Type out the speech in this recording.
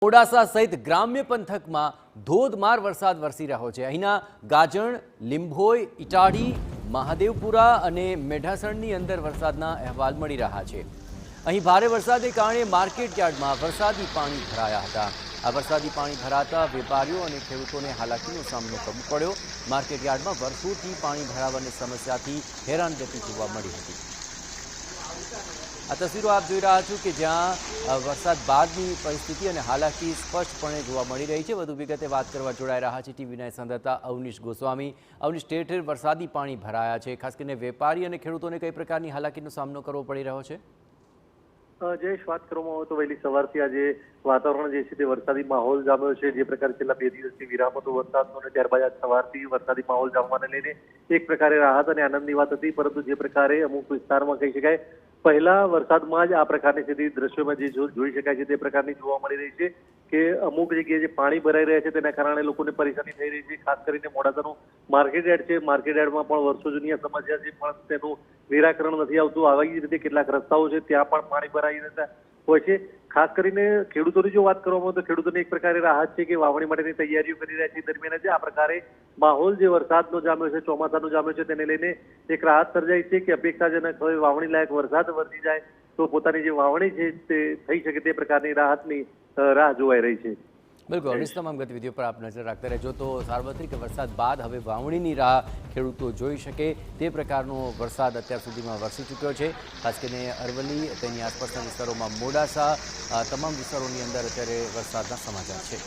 મોડાસા સહિત ગ્રામ્ય પંથકમાં ધોધમાર વરસાદ વરસી રહ્યો છે। અહીંના ગાજણ, લીંભોઈ, ઇટાડી, મહાદેવપુરા અને મેઢાસણની અંદર વરસાદના અહેવાલ મળી રહ્યા છે। અહીં ભારે વરસાદને કારણે માર્કેટ યાર્ડમાં વરસાદી પાણી ભરાયા હતા। આ વરસાદી પાણી ભરાતા વેપારીઓ અને ખેડૂતોને હાલાકીનો સામનો કરવો પડ્યો। માર્કેટ યાર્ડમાં વર્ષોથી પાણી ભરાવાની સમસ્યાથી હેરાનગતિ જોવા મળી હતી। આ તસવીરો આપ જોઈ રહ્યા છો કે જ્યાં વરસાદ બાદની પરિસ્થિતિ અને હાલાકી સ્પષ્ટપણે જોવા મળી રહી છે। વધુ વિગતે વાત કરવા જોડાઈ રહ્યા છે ટીવીના સંવાદદાતા અવનીશ ગોસ્વામી। અવનીશ, ઠેર ઠેર વરસાદી પાણી ભરાયા છે, ખાસ કરીને વેપારી અને ખેડૂતોને કઈ પ્રકારની હાલાકીનો સામનો કરવો પડી રહ્યો છે? જયેશ, વાત કરવામાં આવે તો વહેલી સવારથી આજે વાતાવરણ જે છે તે વરસાદી માહોલ જામ્યો છે। જે પ્રકારે છેલ્લા 2 દિવસથી વિરામ હતો વરસાદનો અને ત્યારબાદ આજ સવારથી વરસાદી માહોલ જામવાને લઈને એક પ્રકારે રાહત અને આનંદની વાત હતી, પરંતુ જે પ્રકારે અમુક વિસ્તારમાં કહી શકાય પહેલા વરસાદમાં જ આ પ્રકારની સ્થિતિ દ્રશ્યોમાં જે જોઈ શકાય છે તે પ્રકારની જોવા મળી રહી છે કે અમુક જગ્યાએ જે પાણી ભરાઈ રહ્યા છે તેના કારણે લોકોને પરેશાની થઈ રહી છે। ખાસ કરીને મોડાસાનું માર્કેટ યાર્ડ છે, માર્કેટ યાર્ડમાં પણ વર્ષો જૂની આ સમસ્યા છે, પણ તેનું નિરાકરણ નથી આવતું। આવી જ રીતે કેટલાક રસ્તાઓ છે ત્યાં પણ પાણી ભરાઈ જતા હોય છે। ખાસ કરીને ખેડૂતોની જો વાત કરવામાં આવે તો ખેડૂતોને એક પ્રકારે રાહત છે કે વાવણી માટેની તૈયારીઓ કરી રહ્યા છે। દરમિયાન જ આ પ્રકારે માહોલ જે વરસાદનો જામ્યો છે, ચોમાસાનો જામ્યો છે, તેને લઈને એક રાહત સર્જાઈ છે કે અપેક્ષાજનક હવે વાવણી લાયક વરસાદ વરસી જાય તો પોતાની જે વાવણી છે તે થઈ શકે તે પ્રકારની રાહતની રાહ જોવાઈ રહી છે। બિલકુલ, અવનીશ, તમામ ગતિવિધિઓ પર આપ નજર રાખતા રહેજો। તો સાર્વત્રિક વરસાદ બાદ હવે વાવણીની રાહ ખેડૂતો જોઈ શકે તે પ્રકારનો વરસાદ અત્યાર સુધીમાં વરસી ચૂક્યો છે। ખાસ કરીને અરવલ્લી, તેની આસપાસના વિસ્તારોમાં મોડાસા, તમામ વિસ્તારોની અંદર અત્યારે વરસાદના સમાચાર છે।